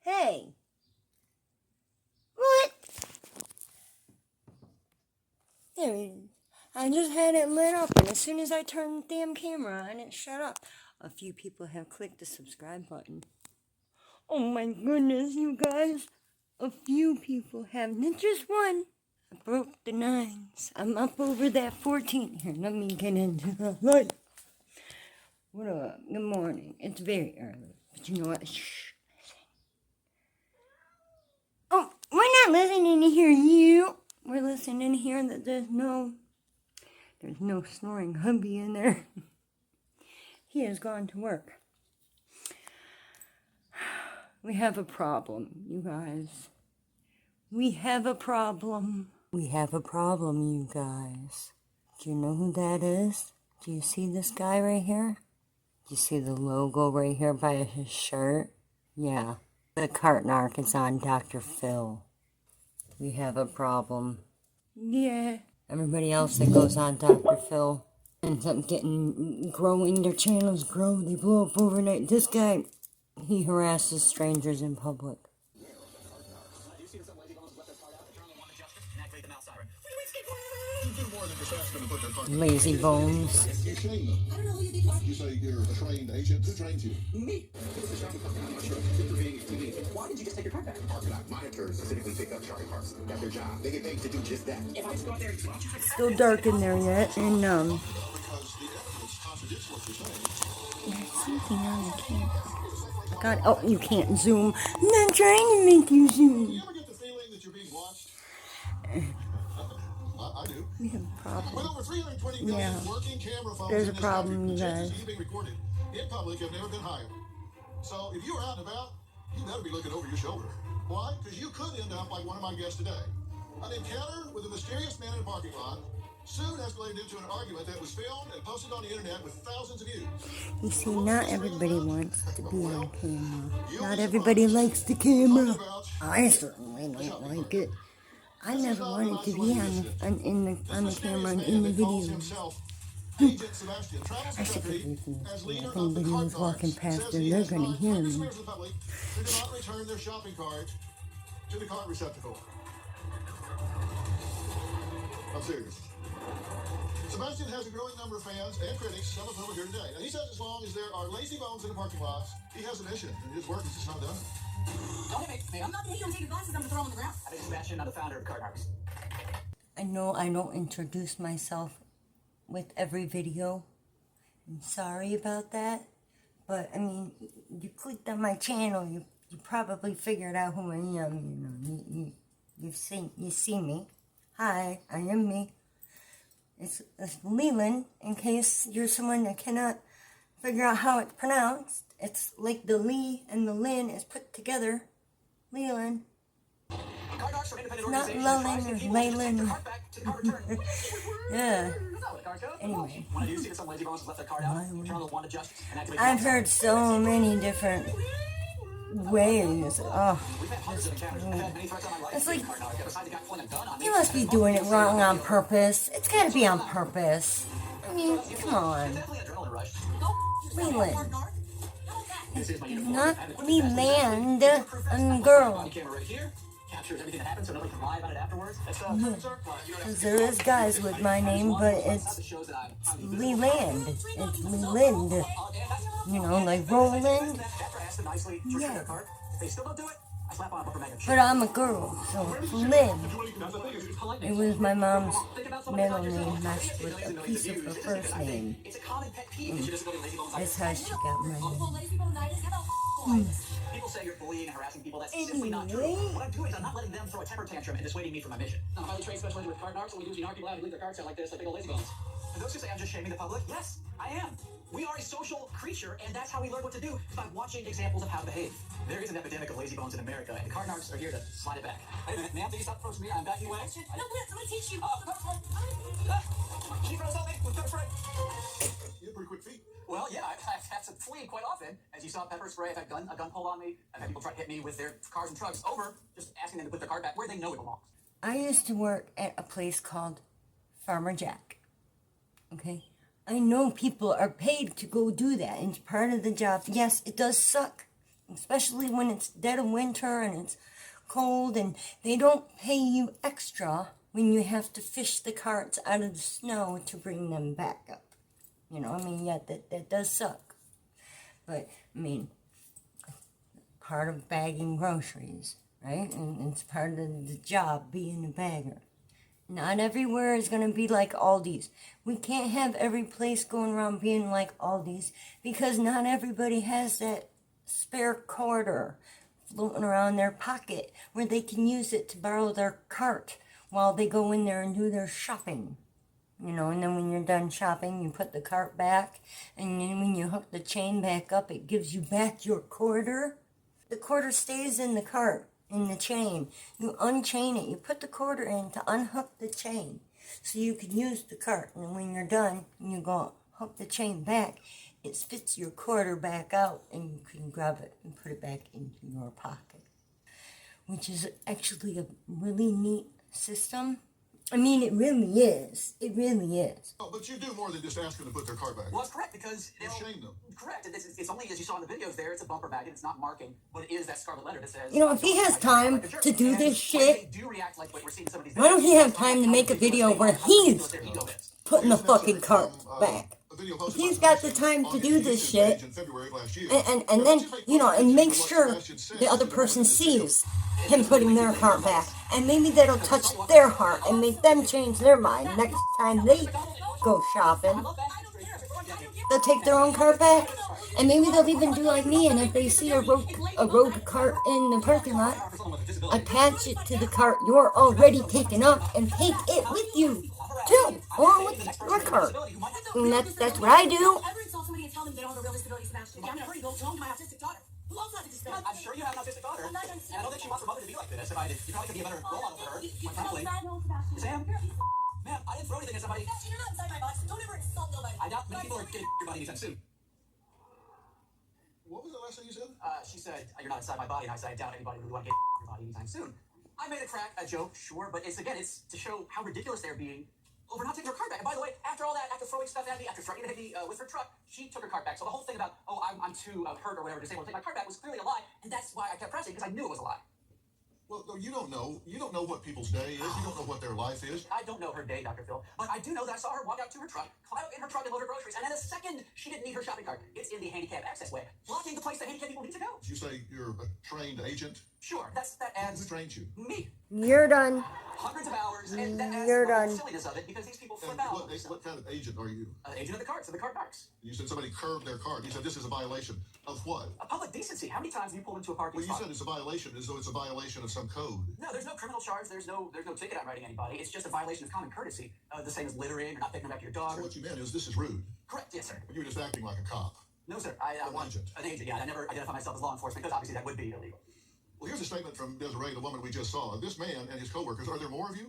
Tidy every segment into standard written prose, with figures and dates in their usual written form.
Hey! What? There it is. I just had it lit up, and as soon as I turned the damn camera on, it shut up. A few people have clicked the subscribe button. Oh my goodness, you guys. A few people have, not just one. I broke the 9s. I'm up over that 14. Here, let me get into the light. What up? Good morning. It's very early, but you know what? Shh. Oh, we're not listening to hear you. We're listening to hear that there's no snoring hubby in there. He has gone to work. We have a problem, you guys. We have a problem. We have a problem, you guys. Do you know who that is? Do you see this guy right here? Do you see the logo right here by his shirt? Yeah. The Cart Narc is on Dr. Phil. We have a problem. Yeah. Everybody else that goes on Dr. Phil ends up growing, their channels grow, they blow up overnight. This guy, he harasses strangers in public. Lazy bones. You shame them. I don't know who you think you are. You say you're a trained agent. Who trains you? Me. Why didn't you just take your card back? Parking lot monitors specifically pick up shopping carts. That's their job. They get paid to do just that. If I just go out there and still dark in there yet, and because the evidence contradicts what you're saying. There's something on the camera. God, oh, you can't zoom. I'm not trying to make you zoom. Do you ever get the feeling that you're being watched? I do. We have a problem. With over 320 million working camera phones there's in a this problem, country, you the guys. chances of you being recorded in public have never been higher. So if you are out and about, you better be looking over your shoulder. Why? Because you could end up like one of my guests today. An encounter with a mysterious man in a parking lot soon escalated into an argument that was filmed and posted on the internet with thousands of views. You see, not everybody wants to be on camera. Not everybody likes the camera. I certainly don't like it. I never wanted to be on the camera and in the videos. I should get away from this. If anybody was walking past there, they're going to hear me. Who do not return their shopping cart to the cart receptacle. I'm serious. Sebastian has a growing number of fans and critics, some of whom are here today. And he says as long as there are lazy bones in the parking lots, he has a mission, and his work is just not done. Don't hit me, I'm not gonna hit you and take your glasses, I'm gonna throw them on the ground. I'm Sebastian, I'm the founder of Cart Narc. I know I don't introduce myself with every video. I'm sorry about that. But, I mean, you clicked on my channel, you probably figured out who I am, you see me. Hi, I am me. It's Leland, in case you're someone that cannot figure out how it's pronounced. It's like the Lee and the Lin is put together. Leland. It's not Lulin or Leyland. Yeah. Anyway. I've heard so many different ways. Oh, it's like you must be doing it wrong on purpose. It's got to be on purpose. I mean, come on, Leland. It's not Leland, a girl. Because there is guys with my name, but it's Leland. It's Leland. You know, like Roland. Yeah. But I'm a girl, so it's Lynn. It was my mom's middle name matched with a piece of her first name. That's how she got my name. People say you're bullying and harassing people. That's simply not true. What I'm doing is I'm not letting them throw a temper tantrum and dissuading me from my mission. I'm a highly trained specialist with Cart Narc, so we usually narc people out and leave their cards out like this, like big old lazy bones. For those who say I'm just shaming the public, yes, I am. We are a social creature, and that's how we learn what to do, by watching examples of how to behave. There is an epidemic of lazy bones in America, and the Cart Narcs are here to slide it back. Wait a minute, ma'am, please stop approaching me. I'm backing away. No, I'm gonna teach you. She throws something with pepper spray. You have pretty quick feet. Well, yeah, I've had to flee quite often. As you saw, pepper spray, I've had a gun pulled on me. I've had people try to hit me with their cars and trucks over, just asking them to put their car back where they know it belongs. I used to work at a place called Farmer Jack. Okay? I know people are paid to go do that. It's part of the job. Yes, it does suck. especially when it's dead of winter and it's cold, and they don't pay you extra when you have to fish the carts out of the snow to bring them back up. You know, I mean, yeah, that does suck. But, I mean, part of bagging groceries, right? And it's part of the job, being a bagger. Not everywhere is going to be like Aldi's. We can't have every place going around being like Aldi's because not everybody has that spare quarter floating around their pocket where they can use it to borrow their cart while they go in there and do their shopping. You know, and then when you're done shopping, you put the cart back, and then when you hook the chain back up, it gives you back your quarter. The quarter stays in the cart, in the chain. You unchain it. You put the quarter in to unhook the chain so you can use the cart. And when you're done, you go hook the chain back. It spits your quarter back out, and you can grab it and put it back into your pocket, which is actually a really neat system. I mean, it really is. It really is. Oh, but you do more than just ask them to put their cart back. Well, that's correct, because You shame them. correct. And it's only, as you saw in the videos there, it's a bumper magnet. It's not marking, but it is that scarlet letter that says. You know, if he has time to do this shit, They do react like what we're seeing in some of these why don't he videos. have time to make a video where he's putting the fucking cart back? If he's got the time to do this shit, and then, you know, and make sure the other person sees him putting their cart back, and maybe that'll touch their heart and make them change their mind next time they go shopping. They'll take their own cart back, and maybe they'll even do like me, and if they see a rogue cart in the parking lot, attach it to the cart you're already picking up and take it with you too, along with your cart. And that's what I do. Ever insult somebody and tell them they don't have a real disability smash? I'm gonna hurry, go home to my autistic daughter. Who else has autistic daughter? I'm sure you have an autistic daughter. I'm not gonna And I don't think she wants her mother to be like this. If I did, you probably could be a better role model for her. Quite frankly. Sam? Man, I didn't throw anything at somebody. You're not inside my box. Don't ever insult nobody. I doubt many people are getting your body anytime soon. What was the last thing you said? She said, you're not inside my body, and I said, I doubt anybody really want to get your body anytime soon. I made a joke, sure, but it's to show how ridiculous they're being over not taking her cart back. And by the way, after all that, after throwing stuff at me, after threatening to hit me with her truck, she took her cart back. So the whole thing about, I'm too hurt or whatever to say, well, take my cart back was clearly a lie, and that's why I kept pressing, because I knew it was a lie. Well, no, you don't know. You don't know what people's day is. You don't know what their life is. I don't know her day, Dr. Phil, but I do know that I saw her walk out to her truck, climb up in her truck and load her groceries, and then the second she didn't need her shopping cart, it's in the handicap access way, blocking the place that handicapped people need to go. You say you're a trained agent. Sure, that Who adds trained you? me. You're done. Hundreds of hours, and that adds You're the done. silliness of it, because these people flip And out. what kind of agent are you? Agent of the carts, of the Cart Narcs. You said somebody curbed their cart. You said this is a violation of what? A public decency. How many times have you pulled into a parking Well, you spot? said it's a violation as though it's a violation of some code. No, there's no criminal charge. There's no ticket I'm writing anybody. It's just a violation of common courtesy. The same as littering or not picking up after your dog. So what you meant is this is rude. Correct, yes, sir. You were just acting like a cop. No, sir. I An want agent. an agent. Yeah, I never identify myself as law enforcement because obviously that would be illegal. Well, here's a statement from Desiree, the woman we just saw. This man and his coworkers, are there more of you?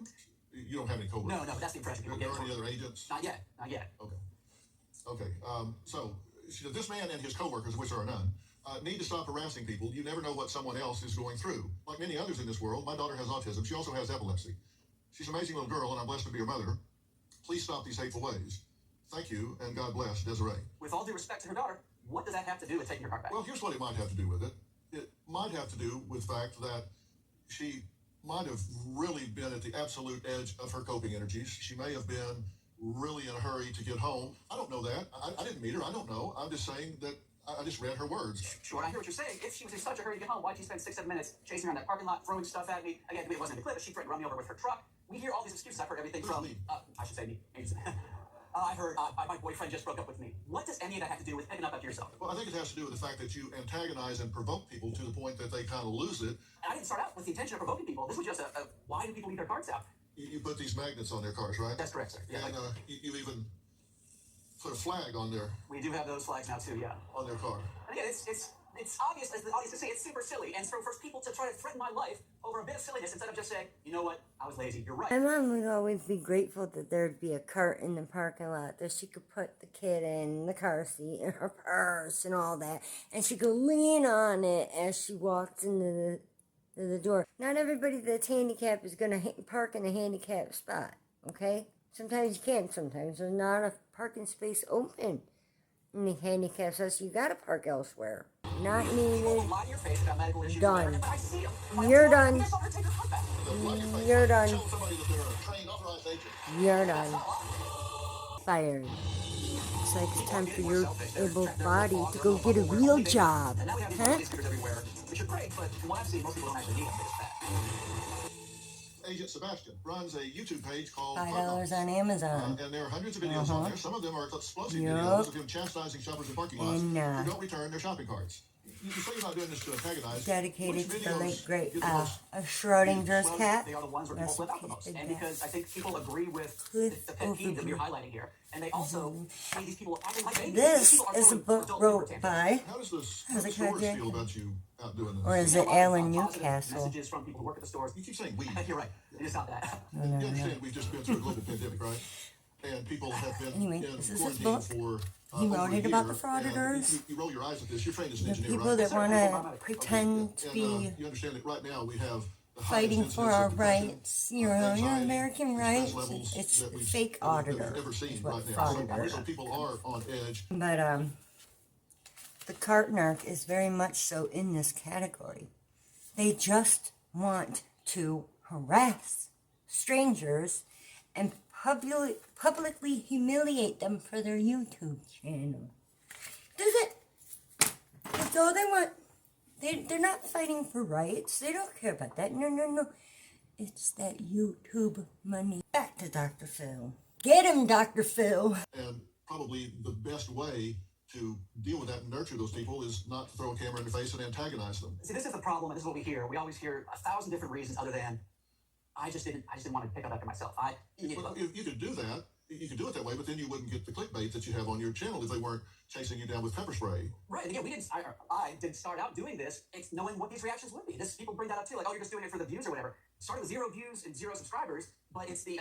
You don't have any coworkers. No, that's the impression people There get. are any other agents? Not yet. Not yet. Okay. So she said, this man and his coworkers, which are none, need to stop harassing people. You never know what someone else is going through. Like many others in this world, my daughter has autism. She also has epilepsy. She's an amazing little girl, and I'm blessed to be her mother. Please stop these hateful ways. Thank you, and God bless Desiree. With all due respect to her daughter, what does that have to do with taking her cart back? Well, here's what it might have to do with it. It might have to do with the fact that she might have really been at the absolute edge of her coping energies. She may have been really in a hurry to get home. I don't know that. I didn't meet her. I don't know. I'm just saying that I just read her words. Sure, I hear what you're saying. If she was in such a hurry to get home, why'd she spend 6-7 minutes chasing around that parking lot, throwing stuff at me? Again, it wasn't in the clip, but she threatened to run me over with her truck. We hear all these excuses. I've heard everything Who's from... me? I should say me. I heard my boyfriend just broke up with me. What does any of that have to do with picking up after yourself? Well, I think it has to do with the fact that you antagonize and provoke people to the point that they kind of lose it. And I didn't start out with the intention of provoking people. This was just a why do people leave their carts out? You put these magnets on their cars, right? That's correct, sir. Yeah, And you even put a flag on their we do have those flags now too, yeah. car. And again, it's obvious, as the audience can see, it's super silly. And so for people to try to threaten my life over a bit of silliness instead of just saying, you know what, I was lazy, you're right. My mom would always be grateful that there'd be a cart in the parking lot that she could put the kid in, the car seat, and her purse and all that. And she could lean on it as she walked into the door. Not everybody that's handicapped is going to park in a handicapped spot, okay? Sometimes you can't. Sometimes there's not a parking space open in the handicap spot, so you got to park elsewhere. Not People needed. will lie to your face about medical issues. Done. But I see them. You're done. I saw her take her card back. You're done. Tell somebody that they're a trained, authorized agent. You're done. Fired. Looks like it's time for your able body to go get a real job. And now we have these Huh? publicity speakers everywhere, which are great, but from what I've seen, most people don't actually need them. It's bad. Agent Sebastian runs a YouTube page called Cart $5 Narc. on Amazon. And there are hundreds of videos on there. Some of them are explosive Yup. videos of him chastising shoppers in parking lots And, who don't return their shopping carts. You say you're not doing this to antagonize. Dedicated Which to the late videos great get the most Schrodinger's Well, cat. they are the ones where people Rest flip in out the most. peace, And Big because I think people agree with Cliff the pet peeve that you're Overview. highlighting here. And they also see these people acting like babies. This These people are is a throwing book adult wrote temper by, How does this How's it stores called, Jack? feel about you out doing this? or is tantrums. it Alan Positive Newcastle? messages from people who work at the stores. You keep saying we. You're right. It's not that. You understand we've just been through a global pandemic, right? And people have been Anyway, in this is his quarantine book. for He over wrote a it about year, the frauditors. and You roll your eyes at this. You're trained as an The engineer, people right? that want to pretend to And, be you understand that right now we have the fighting highest for incidence our of depression, rights, your anxiety, American and rights. stress levels It's that we've- fake that we've auditor. ever seen Is what right now. frauditor. So people are on edge. But the Cart Narc is very much so in this category. They just want to harass strangers and publicly humiliate them for their YouTube channel. Does it? That's all they want. They're not fighting for rights. They don't care about that. No. It's that YouTube money. Back to Dr. Phil. Get him, Dr. Phil. And probably the best way to deal with that and nurture those people is not to throw a camera in their face and antagonize them. See, this is the problem, and this is what we hear. We always hear 1,000 different reasons other than I just didn't want to pick up after myself. Well, you could do that. You could do it that way, but then you wouldn't get the clickbait that you have on your channel if they weren't chasing you down with pepper spray. Right, and again, I didn't start out doing this knowing what these reactions would be. People bring that up too, like, oh, you're just doing it for the views or whatever. Started with 0 views and 0 subscribers, but it's the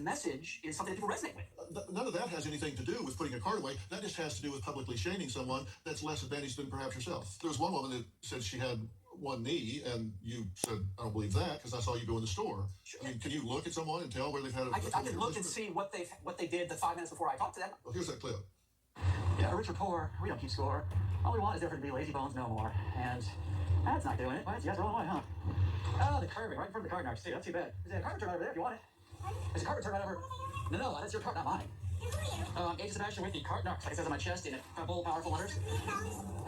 message is something that people resonate with. None of that has anything to do with putting a card away. That just has to do with publicly shaming someone that's less advantaged than perhaps yourself. There was one woman that said she had one knee, and you said, I don't believe that because I saw you go in the store. Sure. I mean, can you look at someone and tell where they've had a... I can look and see what they did the 5 minutes before I talked to them. Well, here's that clip. Yeah, rich or poor, we don't keep score. All we want is there to be lazy bones no more. And that's not doing it. Why don't you guys roll away, huh? Oh, the curving right in front of the Cart Narc. See, that's too bad. There's a cart return over there if you want it. There's a cart return right over. No, that's your cart, not mine. Agent Sebastian with the Cart Narc, like it says on my chest in a bold, powerful letters.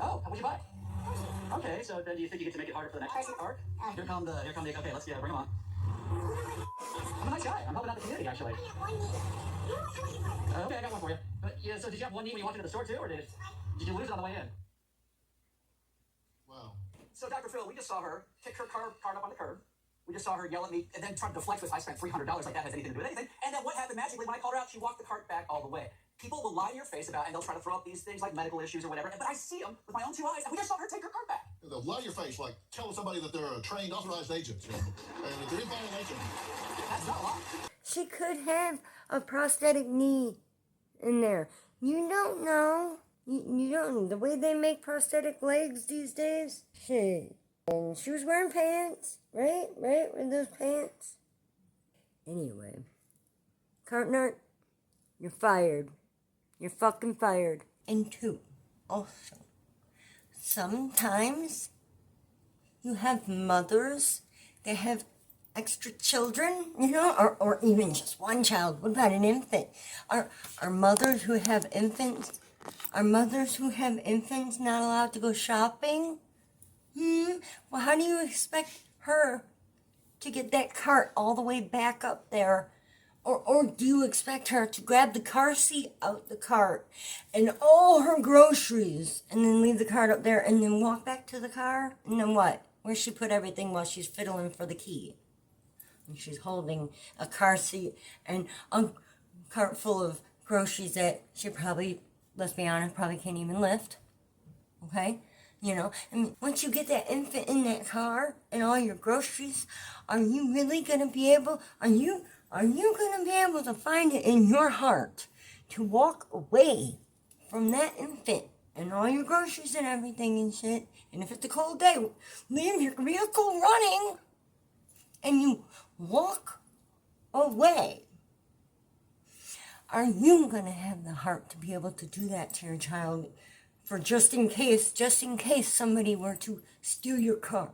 Oh, what'd you buy? Okay, so then do you think you get to make it harder for the next cart? Here come the, okay, let's bring them on. I'm a nice guy. I'm helping out the community, actually. Okay, I got one for you. But yeah, so did you have one knee when you walked into the store too, or did you lose it on the way in? Wow. So Dr. Phil, we just saw her kick her cart up on the curb. We just saw her yell at me and then try to deflect with, I spent $300, like that has anything to do with anything. And then what happened magically when I called her out, she walked the cart back all the way. People will lie to your face about, and they'll try to throw up these things like medical issues or whatever, but I see them with my own 2 eyes, and we just saw her take her cart back. They'll lie to your face, like tell somebody that they're a trained, authorized agent. And if they're in violation. That's not a lie. She could have a prosthetic knee in there. You don't know. You don't know. The way they make prosthetic legs these days. Shit. And she was wearing pants. Right? With those pants. Anyway. Cart Narc, you're fired. You're fucking fired. And 2, also, sometimes you have mothers that have extra children, or even just one child. What about an infant? Are mothers who have infants, not allowed to go shopping? Well, how do you expect her to get that cart all the way back up there? Or do you expect her to grab the car seat out the cart and all her groceries and then leave the cart up there and then walk back to the car? And then what? Where's she put everything while she's fiddling for the key? And she's holding a car seat and a cart full of groceries that she probably, let's be honest, probably can't even lift. Okay? And once you get that infant in that car and all your groceries, are you really going to be able, are you going to be able to find it in your heart to walk away from that infant and all your groceries and everything and shit? And if it's a cold day, leave your vehicle running and you walk away. Are you going to have the heart to be able to do that to your child for just in case somebody were to steal your car.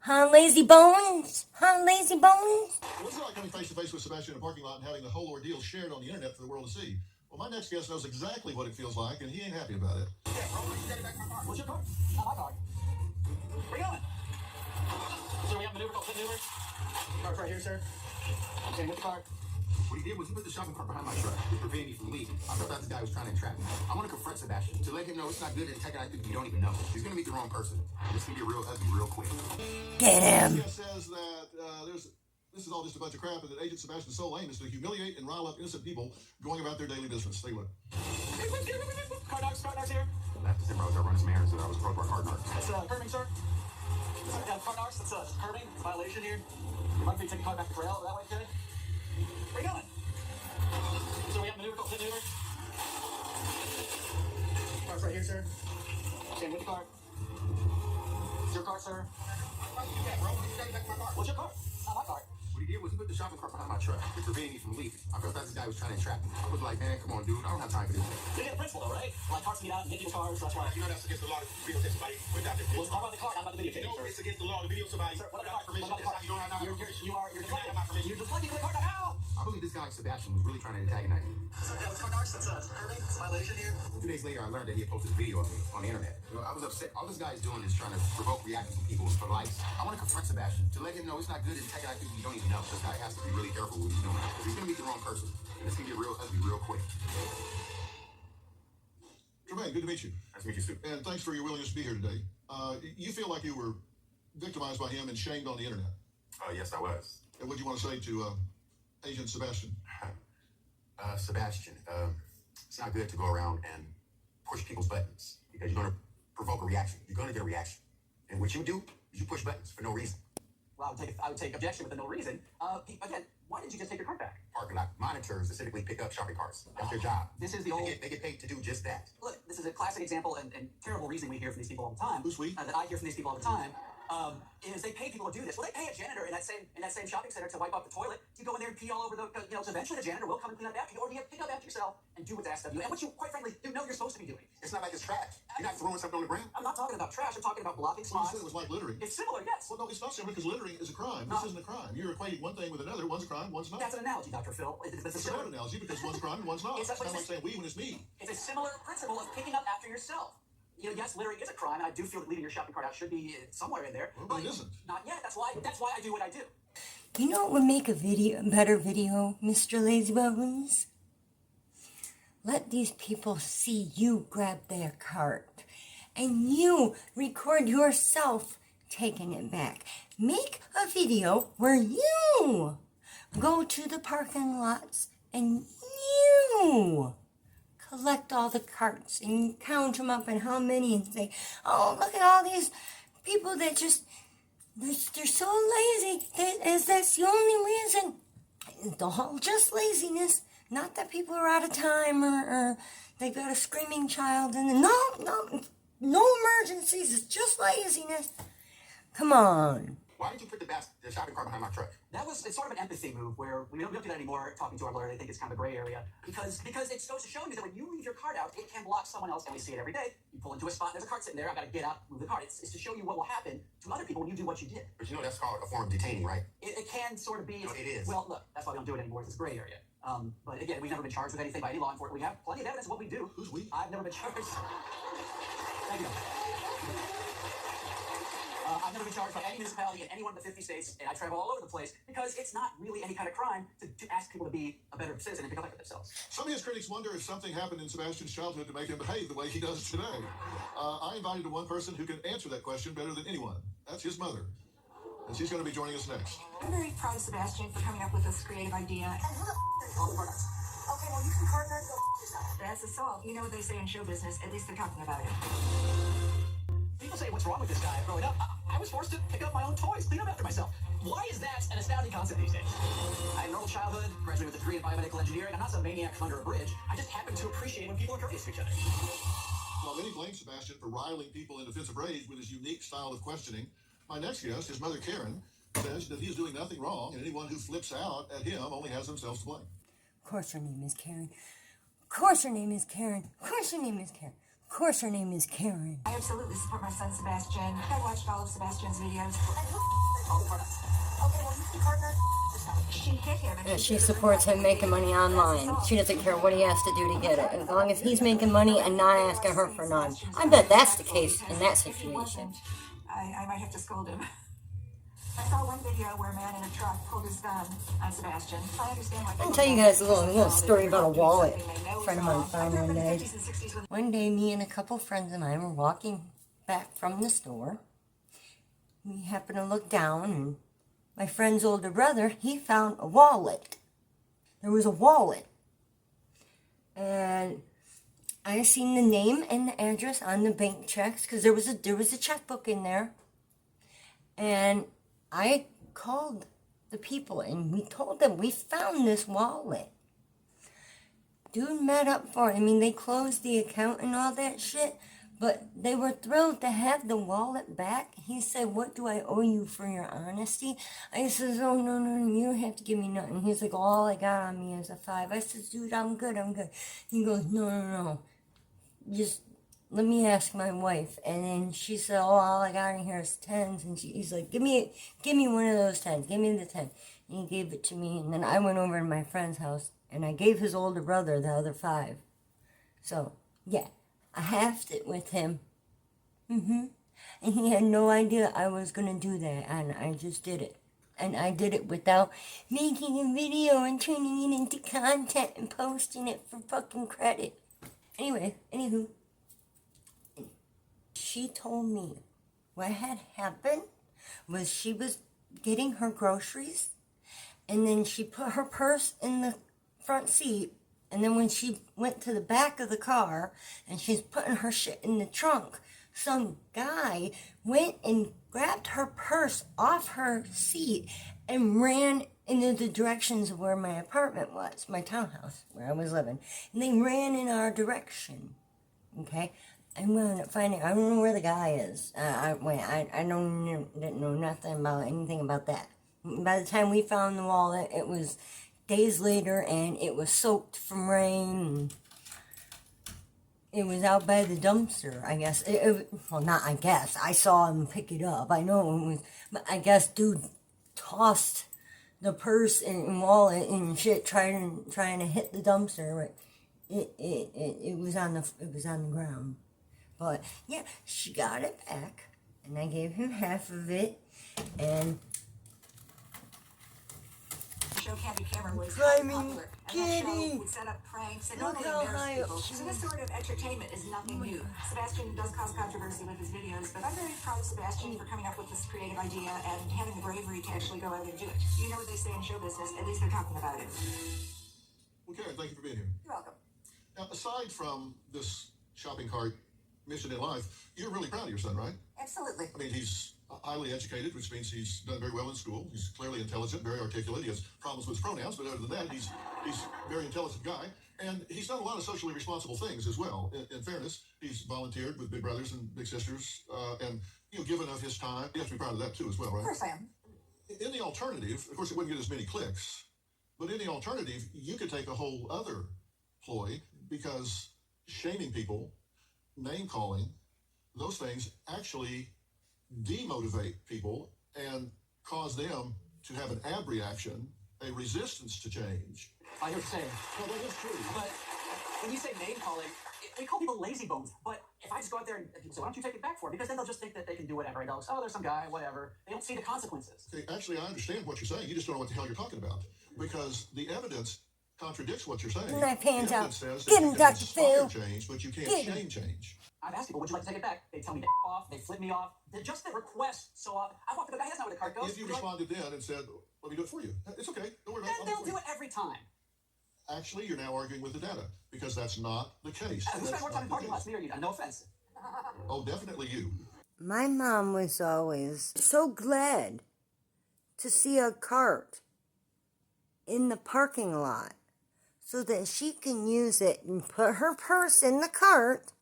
Huh, lazy bones? Huh, lazy bones? What's it like coming face to face with Sebastian in a parking lot and having the whole ordeal shared on the internet for the world to see? Well, my next guest knows exactly what it feels like, and he ain't happy about it. What's your car? Not my car. Where you going? Sir, we have a maneuver called pit maneuver. Car's right here, sir. Okay, with the car. What he did was he put the shopping cart behind my truck to prevent me from leaving. I thought that the guy was trying to entrap me. I want to confront Sebastian to let him know it's not good to attack an activity you don't even know. He's going to meet the wrong person. This can get real ugly real quick. Get him! This guest says that this is all just a bunch of crap, and that Agent Sebastian's sole aim is to humiliate and rile up innocent people going about their daily business. Take a look. Cart Narc's here. Last December, I was out running some errands and I was approached by Cart Narc. That's curbing, sir. Cart Narc's, that's curbing. It's a violation here. You might be taking car back to trail that way, okay? Where you going? So we have a maneuver called pit maneuver. Car's right here, sir. Stand with the car. It's your car, sir. What's your car? Not my car. What he did was he put the shopping cart behind my truck to prevent me from leaving. I felt that this guy was trying to entrap me. I was like, man, come on, dude. I don't have time for this. You get the principle, though, right? Like, cars can get out and hit people's cars, so that's why. You know that's against the law to videotape somebody without their Well, I'm about the car, not about the videotape, No, sir. it's against the law to video somebody Sir, what without about permission. the car? That's how you don't have You're deflecting. You're deflecting the car now. I believe this guy Sebastian was really trying to antagonize me. Yeah, what's Cart Narc's? That's curbing. It's a violation here. 2 days later, I learned that he had posted a video of me on the internet. You know, I was upset. All this guy is doing is trying to provoke reactions from people for likes. I want to confront Sebastian to let him know it's not good to attack activity you don't even know. This guy has to be really careful what he's doing. Because he's going to meet the wrong person. And this can get real ugly real quick. Jermaine, good to meet you. Nice to meet you, Sue. And thanks for your willingness to be here today. You feel like you were victimized by him and shamed on the internet. Yes, I was. And what do you want to say to Agent Sebastian? Sebastian, it's not good to go around and push people's buttons because you're going to provoke a reaction. You're going to get a reaction. And what you do is you push buttons for no reason. Well, I would take objection with no reason. Again, why didn't you just take your cart back? Parking lot monitors specifically pick up shopping carts. That's their job. This is the old... They get paid to do just that. Look, this is a classic example and terrible reasoning we hear from these people all the time. Who's we? That I hear from these people all the time. Is they pay people to do this. Well, they pay a janitor in that same shopping center to wipe off the toilet. You go in there and pee all over the, so eventually the janitor will come and clean up after you, or you pick up after yourself and do what's asked of you, and what you, quite frankly, you know you're supposed to be doing. It's not like it's trash. You're not throwing something on the ground. I'm not talking about trash. I'm talking about blocking Well, you spots. said it was like littering. It's similar, yes. Well, no, it's not similar because littering is a crime. This isn't a crime. You're equating one thing with another. One's a crime, one's not. That's an analogy, Dr. Phil. It's It's not an analogy because one's a crime and one's not. It's It's kind of like saying we when it's me. It's a similar principle of picking up after yourself. Yes, littering is a crime, and I do feel that leaving your shopping cart out should be somewhere in there. Well, but it isn't. Not yet. That's why I do what I do. You know what would make a better video, Mr. Lazy Bones? Let these people see you grab their cart and you record yourself taking it back. Make a video where you go to the parking lots and you collect all the carts and count them up and how many and say, oh, look at all these people that just, they're so lazy. That's the only reason. It's all just laziness. Not that people are out of time or they've got a screaming child. And no emergencies. It's just laziness. Come on. Why did you put the shopping cart behind my truck? It's sort of an empathy move where we don't do that anymore. Talking to our lawyer, they think it's kind of a gray area because it goes to show you that when you leave your cart out, it can block someone else, and we see it every day. You pull into a spot, there's a cart sitting there. I've got to get out, move the cart. It's to show you what will happen to other people when you do what you did. But that's called a form of detaining, right? It can sort of be. No, it is. Well, look, that's why we don't do it anymore. It's a gray area. But again, we've never been charged with anything by any law enforcement. We have plenty of evidence of what we do. Who's we? I've never been charged. Thank you. I've never been charged by any municipality in any one of the 50 states, and I travel all over the place because it's not really any kind of crime to ask people to be a better citizen and pick up after themselves. Some of his critics wonder if something happened in Sebastian's childhood to make him behave the way he does today. I invited one person who can answer that question better than anyone. That's his mother. And she's going to be joining us next. I'm very proud of Sebastian for coming up with this creative idea. And who the f*** is all the products? Okay, well, you can Cart Narc, go f*** yourself. That's assault. You know what they say in show business. At least they're talking about it. People say, what's wrong with this guy? Growing up, I was forced to pick up my own toys, clean up after myself. Why is that an astounding concept these days? I had a normal childhood, graduated with a degree in biomedical engineering. I'm not some maniac from under a bridge. I just happen to appreciate when people are courteous to each other. While many blame Sebastian for riling people in defensive rage with his unique style of questioning, my next guest, his mother Karen, says that he is doing nothing wrong, and anyone who flips out at him only has themselves to blame. Of course her name is Karen. Of course her name is Karen. Of course her name is Karen. Of course her name is Karen. I absolutely support my son Sebastian. I watched all of Sebastian's videos. Okay, well, you can partner. She hit him. And She supports him making money online. She doesn't care what he has to do to get it, as long as he's making money and not asking her for none. I bet that's the case in that situation. I might have to scold him. I saw one video where a man in a truck pulled his gun on Sebastian. I understand why. I'll tell you guys a little story about a wallet a friend of mine found one day. One day, me and a couple friends of mine were walking back from the store. We happened to look down, and my friend's older brother, he found a wallet. There was a wallet. And I seen the name and the address on the bank checks, because there was a checkbook in there. And I called the people, and we told them we found this wallet. Dude met up for it. I mean, they closed the account and all that shit, but they were thrilled to have the wallet back. He said, "What do I owe you for your honesty?" I says, "Oh, no, you don't have to give me nothing." He's like, "All I got on me is a 5. I says, "Dude, I'm good. He goes, No. Just let me ask my wife." And then she said, "Oh, all I got in here is 10s." And he's like, give me one of those 10s. Give me the 10. And he gave it to me. And then I went over to my friend's house, and I gave his older brother the other 5. So, yeah, I halved it with him. And he had no idea I was going to do that. And I just did it. And I did it without making a video and turning it into content and posting it for fucking credit. Anywho. She told me what had happened was she was getting her groceries, and then she put her purse in the front seat, and then when she went to the back of the car and she's putting her shit in the trunk, some guy went and grabbed her purse off her seat and ran into the directions of where my apartment was, my townhouse where I was living. And they ran in our direction. Okay? I'm going to find it. I don't know where the guy is. I didn't know nothing about anything about that. By the time we found the wallet, it was days later, and it was soaked from rain. It was out by the dumpster, I guess. Well, not I guess. I saw him pick it up. I know it was, but I guess dude tossed the purse and wallet and shit, trying to hit the dumpster. But it was on the ground. But yeah, she got it back, and I gave him half of it, and show Candy Cameron was Climbing popular, and Kitty. that show would set up pranks and Look normally how embarrass high people. up she So this sort of entertainment is nothing new. Sebastian does cause controversy with his videos, but I'm very proud of Sebastian for coming up with this creative idea and having the bravery to actually go out and do it. You know what they say in show business, at least they're talking about it. Well, Karen, thank you for being here. You're welcome. Now, aside from this shopping cart mission in life, you're really proud of your son, right? Absolutely. I mean, he's highly educated, which means he's done very well in school. He's clearly intelligent, very articulate. He has problems with his pronouns, but other than that, he's a very intelligent guy. And he's done a lot of socially responsible things as well. In fairness, he's volunteered with big brothers and big sisters, and given of his time. You have to be proud of that too, as well, right? Of course I am. In the alternative, of course, it wouldn't get as many clicks, but in the alternative, you could take a whole other ploy, because shaming people, name calling, those things actually demotivate people and cause them to have an abreaction, a resistance to change. I hear what you're saying. Well, that is true. But when you say name calling, we call people lazy bones. But if I just go out there and people say, "Why don't you take it back for?" Because then they'll just think that they can do whatever. And they'll say, "Oh, there's some guy, whatever." They don't see the consequences. Okay, actually, I understand what you're saying. You just don't know what the hell you're talking about. Because the evidence contradicts what you're saying. Knife hands The out. evidence says that Get you him, can Dr. inspire Phil. change, but you can't Get him. shame change. I've asked people, "Would you like to take it back?" They tell me off. They flip me off. They're just the request. So I walk to the guy. That's not where the cart goes. If you responded then and said, "Let me do it for you," it's okay. Don't worry about it. then they'll do it every time. Actually, you're now arguing with the data, because that's not the case. Who That's spends more time not in the parking lots, case. me or you? No offense. Oh, definitely you. my mom was always so glad to see a cart in the parking lot so that she can use it and put her purse in the cart.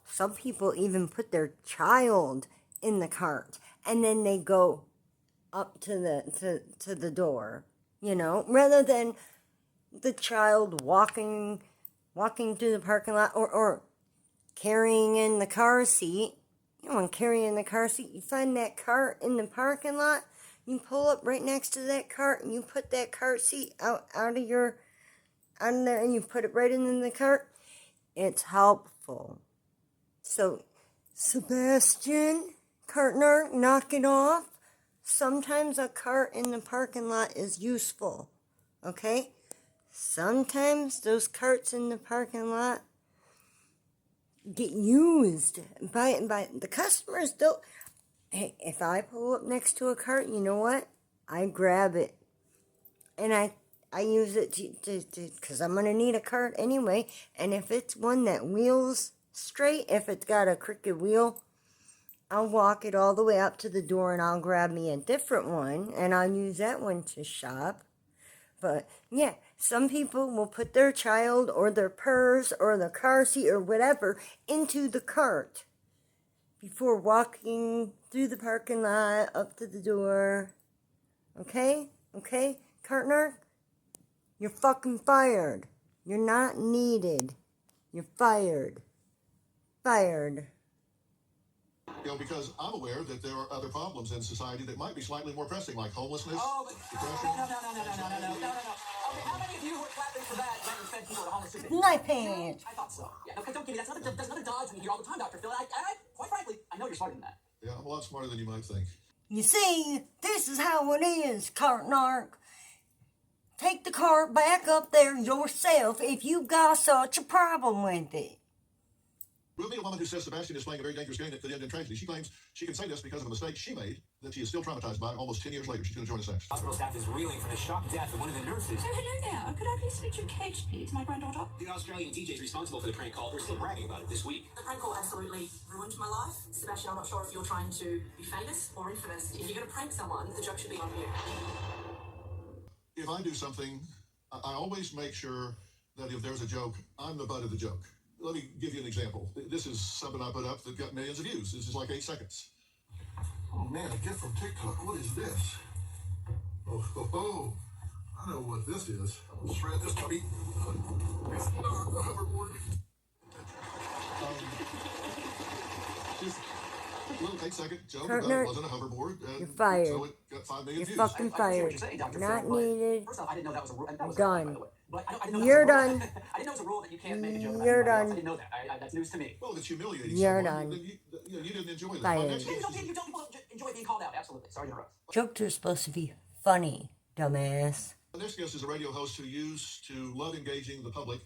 Some people even put their child in the cart, and then they go up to the door, rather than the child walking through the parking lot, or carrying in the car seat. You don't want to carry in the car seat. You find that cart in the parking lot, you pull up right next to that cart, and you put that cart seat out of there, and you put it right in the cart. It's helpful. So, Sebastian, Cart Narc, knock it off. Sometimes a cart in the parking lot is useful, okay? Sometimes those carts in the parking lot get used by the customers. Hey, if I pull up next to a cart, you know what? I grab it, and I use it because I'm gonna need a cart anyway. And if it's one that wheels straight, if it's got a crooked wheel, I'll walk it all the way up to the door, and I'll grab me a different one, and I'll use that one to shop. But yeah, some people will put their child or their purse or the car seat or whatever into the cart before walking through the parking lot up to the door. Okay? Okay? Cart Narc? You're fucking fired. You're not needed. You're fired. Fired. Because I'm aware that there are other problems in society that might be slightly more pressing, like homelessness, Oh, but depression. no. Okay, how many of you were clapping for that when you fed people to homeless people? My pants. I thought so. Yeah, okay, don't give me that. That's another dodge we hear all the time, Dr. Phil. I quite frankly, I know you're smarter than that. Yeah, I'm a lot smarter than you might think. You see, this is how it is, Cart Narc. Take the cart back up there yourself if you've got such a problem with it. We'll meet a woman who says Sebastian is playing a very dangerous game that could end in tragedy. She claims she can say this because of a mistake she made that she is still traumatized by almost 10 years later. She's going to join us next. Hospital staff is reeling from the shock death of one of the nurses. Oh, hello there. Could I please speak to Kate, please, my granddaughter? The Australian DJs responsible for the prank call were still bragging about it this week. The prank call absolutely ruined my life. Sebastian, I'm not sure if you're trying to be famous or infamous. If you're going to prank someone, the joke should be on you. If I do something, I always make sure that if there's a joke, I'm the butt of the joke. Let me give you an example. This is something I put up that got millions of views. This is like 8 seconds. Oh man, a gift from TikTok. What is this? Oh, I know what this is. I'm gonna shred this puppy. It's not a hoverboard. Just a little 8-second joke about it wasn't a hoverboard. You're fired. So it got 5 million You're views. fucking fired. Not Not needed. First off, I didn't know that was a rule. That was Done. by the way. But I didn't know You're that was a rule. done. I didn't know it was a rule that you can't make a joke about You're anybody else. done. I didn't know that. That's news to me. Well, it's humiliating. You're someone. done. You didn't enjoy that. Fired. My next You case don't is- people enjoy being called out. Absolutely. Sorry to interrupt. Jokes are supposed to be funny, dumbass. The next guest is a radio host who used to love engaging the public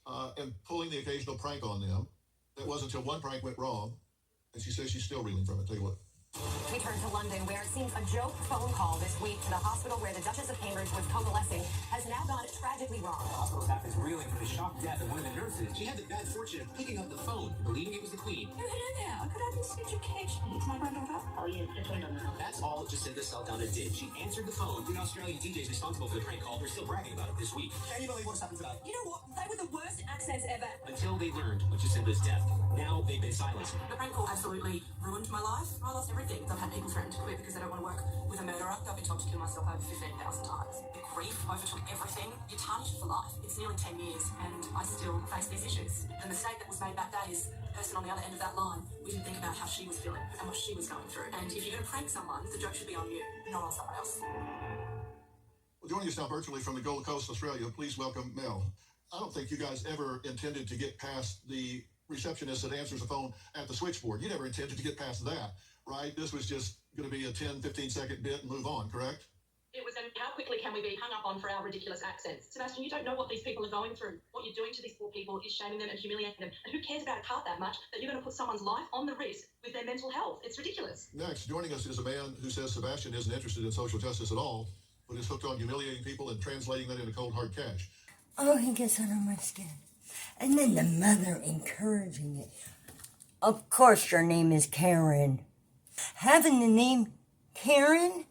and pulling the occasional prank on them. That was until one prank went wrong, and she says she's still reeling from it. Tell you what. We turn to London, where it seems a joke phone call this week to the hospital where the Duchess of Cambridge was convalescing has now gone tragically wrong. The hospital staff is reeling from the shock death of one of the nurses. She had the bad fortune of picking up the phone, believing it was the Queen. Oh, hello there. Could I please speak to Kate, please, my granddaughter? Oh, yeah, just wait on that. That's all Jacinda Saldana did. She answered the phone. The Australian DJs responsible for the prank call were still bragging about it this week. Can you believe what's happened today? You know what? They were the worst accents ever. Until they learned of Jacinda's death. Now they've been silenced. The prank call absolutely ruined my life. I lost everything. I've had people threaten to quit because they don't want to work with a murderer. I've been told to kill myself over 15,000 times. The grief overtook everything. You're tarnished for life. It's nearly 10 years, and I still face these issues. The mistake that was made back then is the person on the other end of that line. We didn't think about how she was feeling and what she was going through. And if you're going to prank someone, the joke should be on you, not on someone else. Well, joining us now virtually from the Gold Coast, Australia, please welcome Mel. I don't think you guys ever intended to get past the receptionist that answers the phone at the switchboard. You never intended to get past that, right? This was just going to be a 10, 15-second bit and move on, correct? It was how quickly can we be hung up on for our ridiculous accents? Sebastian, you don't know what these people are going through. What you're doing to these poor people is shaming them and humiliating them. And who cares about a cart that much that you're going to put someone's life on the risk with their mental health? It's ridiculous. Next, joining us is a man who says Sebastian isn't interested in social justice at all, but is hooked on humiliating people and translating that into cold, hard cash. Oh, he gets under my skin. And then the mother encouraging it. Of course your name is Karen. Having the name Karen,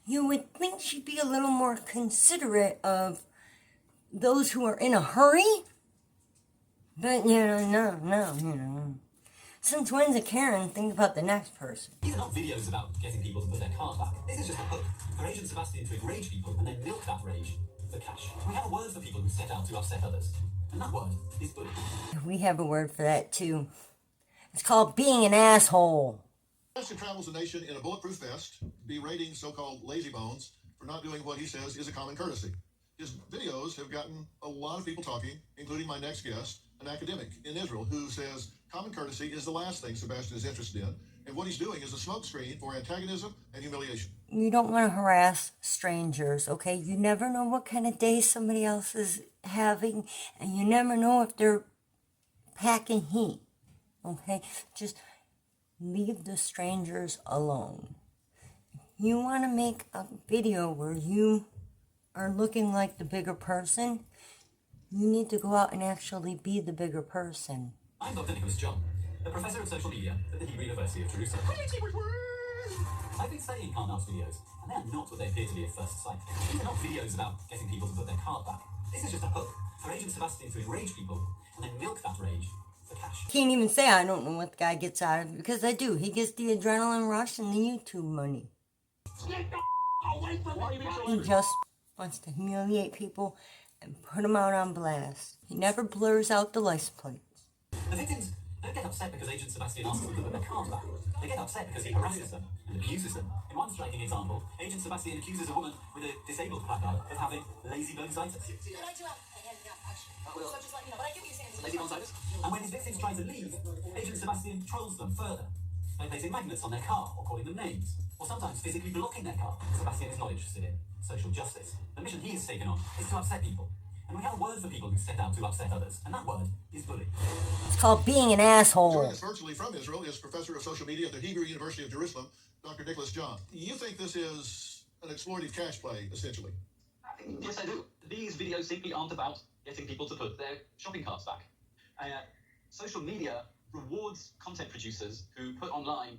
you would think she'd be a little more considerate of those who are in a hurry. But, no. Since when's a Karen think about the next person? These are not videos about getting people to put their cars back. This is just a hook for Agent Sebastian to enrage people and then milk that rage for cash. We have a word for people who set out to upset others, and that word is bully. We have a word for that too. It's called being an asshole. Sebastian travels the nation in a bulletproof vest, berating so-called lazy bones for not doing what he says is a common courtesy. His videos have gotten a lot of people talking, including my next guest, an academic in Israel, who says common courtesy is the last thing Sebastian is interested in, and what he's doing is a smokescreen for antagonism and humiliation. You don't want to harass strangers, okay? You never know what kind of day somebody else is having, and you never know if they're packing heat, okay? Just leave the strangers alone. You want to make a video where you are looking like the bigger person, you need to go out and actually be the bigger person. I'm Dr. Nicholas John, a professor of social media at the Hebrew University of Jerusalem. I've been studying Cart Narc's videos, and they're not what they appear to be at first sight. These are not videos about getting people to put their card back. This is just a hook for Agent Sebastian to enrage people, and then milk that rage for cash. Can't even say I don't know what the guy gets out of it, because I do. He gets the adrenaline rush and the YouTube money. He just wants to humiliate people and put them out on blast. He never blurs out the license plates. The victims don't get upset because Agent Sebastian asks them to put their cards back. They get upset because he harasses them and abuses them. In one striking example, Agent Sebastian accuses a woman with a disabled placard of having lazy bonesitis. But I do have a hand action. So just let you know. But I give you Sandy's. Lazy bonesitis? And when his victims try to leave, Agent Sebastian trolls them further by placing magnets on their car or calling them names, or sometimes physically blocking their car. Sebastian is not interested in social justice. The mission he has taken on is to upset people. And we have a word for people who set out to upset others, and that word is bully. It's called being an asshole. Joining us virtually from Israel is Professor of Social Media at the Hebrew University of Jerusalem, Dr. Nicholas John. You think this is an exploitative cash play, essentially? Yes, I do. These videos simply aren't about getting people to put their shopping carts back. Social media rewards content producers who put online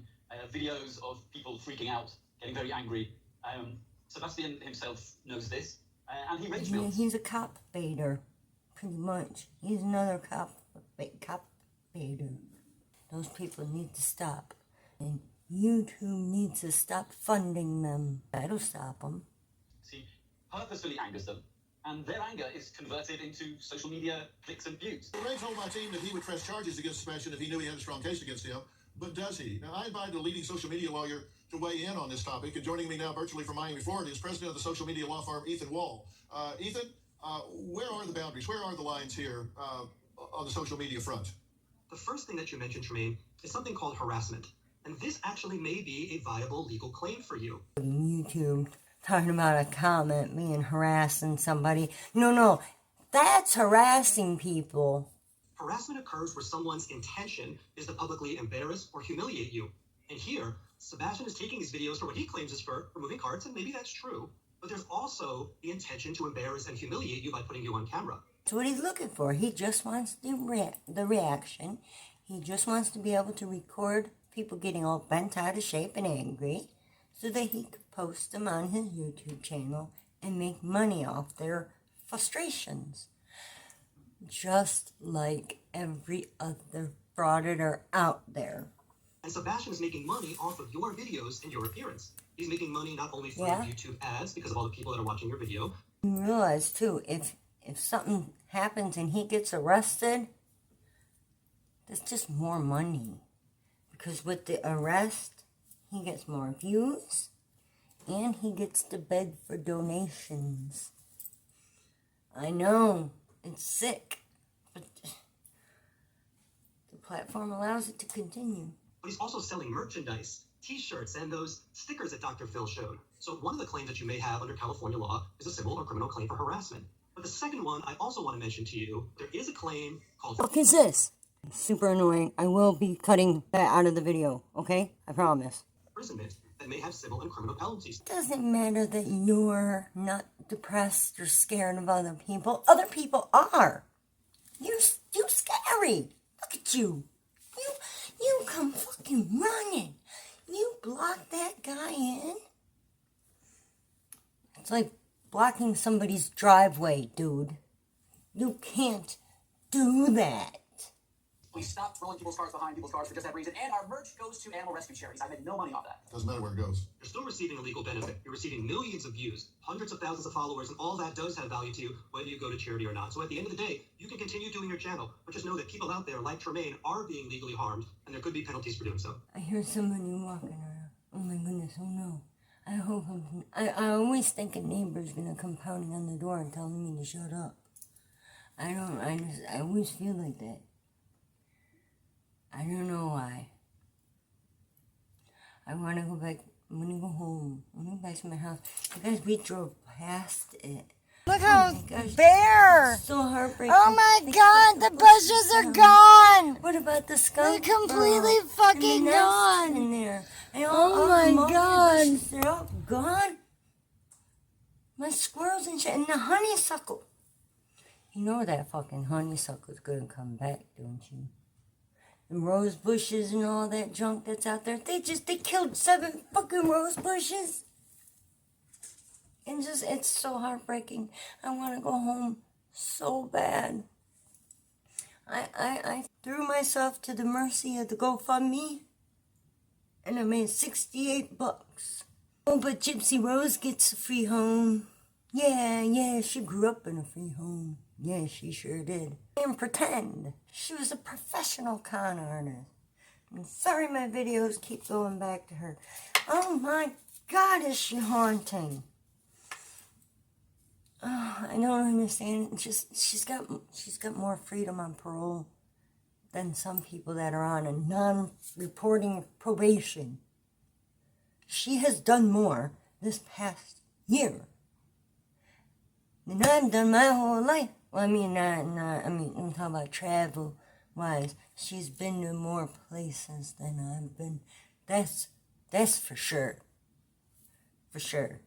videos of people freaking out, getting very angry. Sebastian himself knows this, and he rage builds. He's a cop baiter, pretty much. He's another cop baiter. Those people need to stop. And YouTube needs to stop funding them. That'll stop them. He purposefully angers them, and their anger is converted into social media clicks and views. Ray told my team that he would press charges against Sebastian if he knew he had a strong case against him, but does he? Now, I invited a leading social media lawyer to weigh in on this topic, and joining me now virtually from Miami, Florida, is president of the social media law firm, Ethan Wall. Ethan, where are the boundaries? Where are the lines here on the social media front? The first thing that you mentioned, Tremaine, is something called harassment. And this actually may be a viable legal claim for you. YouTube talking about a comment being harassing somebody. No, that's harassing people. Harassment occurs where someone's intention is to publicly embarrass or humiliate you. And here, Sebastian is taking these videos for what he claims is for removing carts, and maybe that's true. But there's also the intention to embarrass and humiliate you by putting you on camera. That's what he's looking for. He just wants the reaction. He just wants to be able to record people getting all bent out of shape and angry so that he could post them on his YouTube channel and make money off their frustrations. Just like every other frauditor out there. And Sebastian is making money off of your videos and your appearance. He's making money not only from YouTube ads because of all the people that are watching your video. You realize too, if something happens and he gets arrested, that's just more money. Because with the arrest, he gets more views and he gets to beg for donations. I know, it's sick, but the platform allows it to continue. But he's also selling merchandise, t-shirts, and those stickers that Dr. Phil showed. So one of the claims that you may have under California law is a civil or criminal claim for harassment. But the second one I also want to mention to you, there is a claim called... What is this? Super annoying. I will be cutting that out of the video, okay? I promise. ...imprisonment that may have civil and criminal penalties. It doesn't matter that you're not depressed or scared of other people. Other people are. You're scary. Look at you. You come fucking running. You block that guy in. It's like blocking somebody's driveway, dude. You can't do that. We stopped rolling people's cars behind people's cars for just that reason, and our merch goes to animal rescue charities. I made no money off that. Doesn't matter where it goes. You're still receiving a legal benefit. You're receiving millions of views, hundreds of thousands of followers, and all that does have value to you, whether you go to charity or not. So at the end of the day, you can continue doing your channel, but just know that people out there, like Tremaine, are being legally harmed, and there could be penalties for doing so. I hear somebody walking around. Oh my goodness, oh no. I hope I always think a neighbor's gonna come pounding on the door and telling me to shut up. I always feel like that. I don't know why. I want to go back. I'm going to go home. I'm going to go back to my house. Because we drove past it. Look how bare! It's so heartbreaking. Oh my god, the bushes are gone! What about the skunk? They're completely fucking gone! In there. And oh my god! They're all gone. My squirrels and shit. And the honeysuckle. You know that fucking honeysuckle's gonna come back, don't you? The rose bushes and all that junk that's out there. They killed 7 fucking rose bushes. And it's so heartbreaking. I want to go home so bad. I threw myself to the mercy of the GoFundMe. And I made $68. Oh, but Gypsy Rose gets a free home. Yeah, she grew up in a free home. Yeah, she sure did. And pretend. She was a professional con artist. I'm sorry my videos keep going back to her. Oh my God, is she haunting? Oh, I don't understand. She's got more freedom on parole than some people that are on a non-reporting probation. She has done more this past year than I've done my whole life. Well, I mean, I'm talking about travel-wise. She's been to more places than I've been. That's for sure. For sure.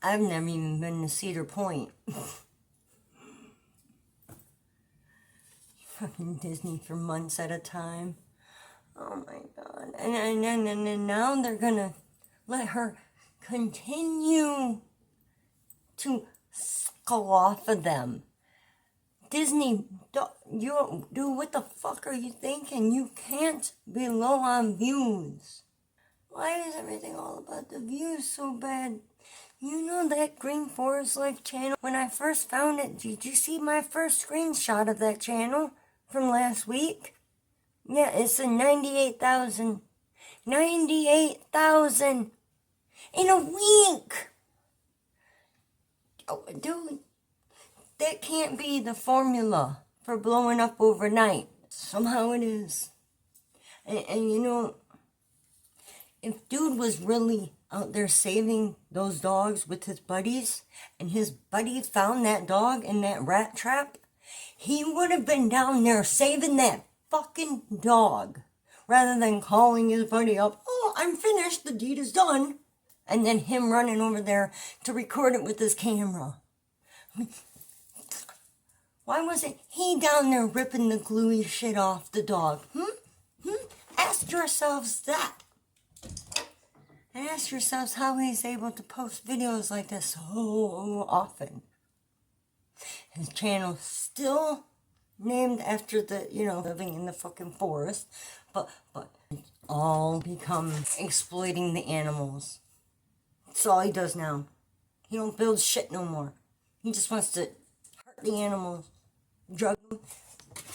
I've never even been to Cedar Point. Fucking Disney for months at a time. Oh my God. And now they're gonna let her continue to skull off of them. Disney, dude, what the fuck are you thinking? You can't be low on views. Why is everything all about the views so bad? You know that Green Forest Life channel? When I first found it, did you see my first screenshot of that channel from last week? Yeah, it's a 98,000. 98,000 in a week! Oh, dude. That can't be the formula for blowing up overnight. Somehow it is. And you know, if dude was really out there saving those dogs with his buddies, and his buddies found that dog in that rat trap, he would have been down there saving that fucking dog, rather than calling his buddy up, oh, I'm finished, the deed is done, and then him running over there to record it with his camera. I mean, why wasn't he down there ripping the gluey shit off the dog? Ask yourselves that. And ask yourselves how he's able to post videos like this so often. His channel's still named after the, living in the fucking forest. But it's all become exploiting the animals. That's all he does now. He don't build shit no more. He just wants to hurt the animals. Drug them,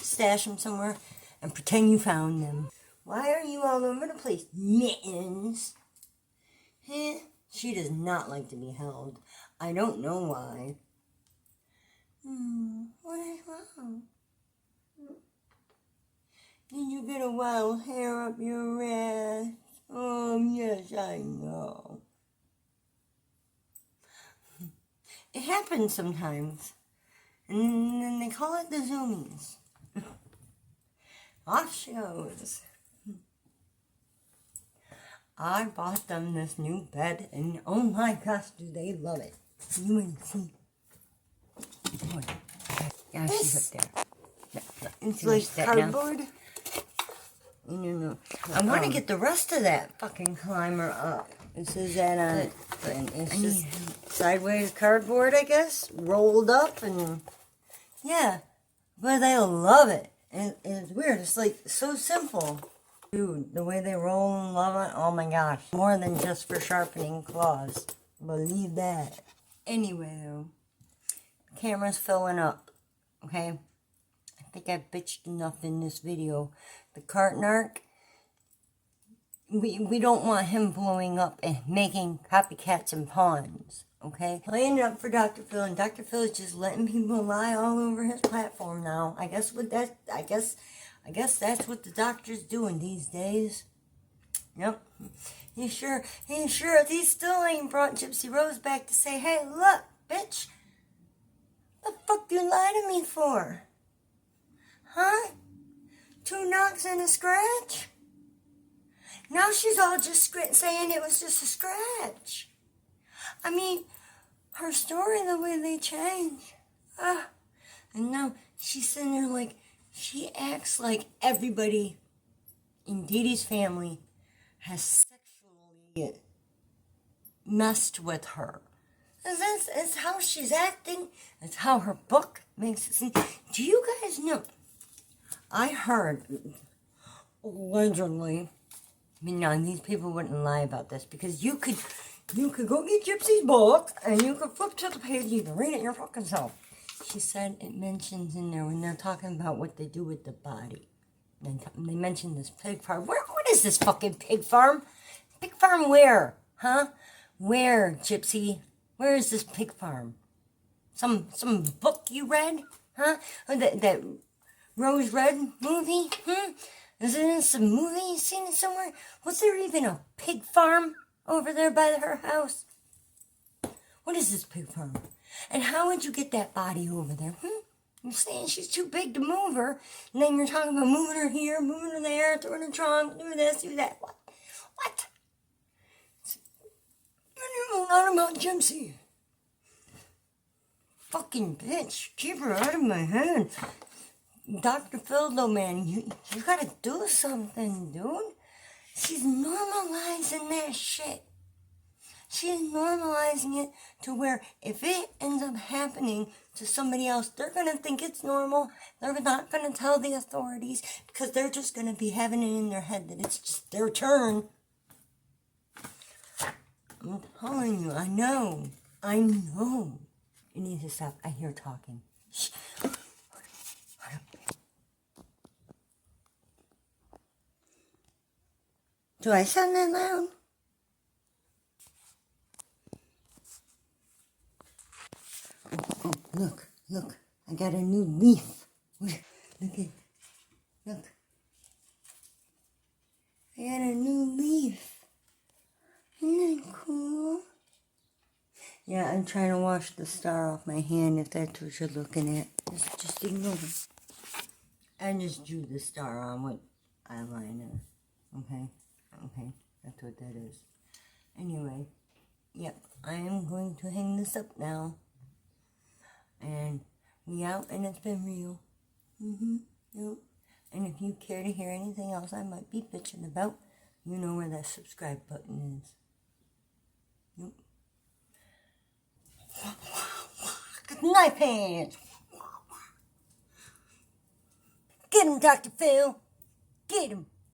stash them somewhere, and pretend you found them. Why are you all over the place? Mittens. She does not like to be held. I don't know why. What is wrong? Did you get a wild hair up your ass? Yes, I know. It happens sometimes. And then they call it the zoomies. Off she goes. I bought them this new bed, and oh my gosh, do they love it. You want to see. Oh, yeah, she's up there. It's like cardboard. No. I want to get the rest of that fucking climber up. This is that on it. It's just sideways cardboard, I guess, rolled up, and yeah, but they love it. And it's weird. It's like so simple. Dude, the way they roll and love it, oh my gosh. More than just for sharpening claws. Believe that. Anyway, though, the camera's filling up. Okay? I think I've bitched enough in this video. The Cart Narc, we don't want him blowing up and making copycats and pawns. Okay? Playing it up for Dr. Phil, and Dr. Phil is just letting people lie all over his platform now. I guess that's what the doctor's doing these days. Yep. He sure he still ain't brought Gypsy Rose back to say, hey, look, bitch. What the fuck you lie to me for? Huh? 2 knocks and a scratch? Now she's all just saying it was just a scratch. I mean, her story, the way they change. And now she's sitting there like, she acts like everybody in Dee Dee's family has sexually messed with her. It's how she's acting. It's how her book makes it seem. Do you guys know? I heard, allegedly, I mean, no, these people wouldn't lie about this, because you could go get Gypsy's book, and you could flip to the page, you can read it your fucking self. She said it mentions in there when they're talking about what they do with the body. They mentioned this pig farm. What is this fucking pig farm? Pig farm where? Huh? Where, Gypsy? Where is this pig farm? Some book you read? Huh? Or that Rose Red movie? Is it in some movie? You seen it somewhere? Was there even a pig farm over there by her house? What is this pig farm? And how would you get that body over there? You're saying she's too big to move her, and then you're talking about moving her here, moving her there, throwing her trunk, do this, do that. What? You know not about Gypsy. Fucking bitch. Keep her out of my head. Dr. Phil, though, man, you gotta do something, dude. She's normalizing that shit. She's normalizing it to where if it ends up happening to somebody else, they're going to think it's normal. They're not going to tell the authorities because they're just going to be having it in their head that it's just their turn. I'm telling you, I know. You need to stop. I hear talking. Shh. Do I sound that loud? Oh, look. I got a new leaf. Look. I got a new leaf. Isn't that cool? Yeah, I'm trying to wash the star off my hand, if that's what you're looking at. Just ignore it. I just drew the star on with eyeliner. Okay, that's what that is. Anyway, yep, I am going to hang this up now. And we out, and it's been real. Yep. And if you care to hear anything else I might be bitching about, you know where that subscribe button is. Yep. Good night, pants. Get him, Dr. Phil. Get him.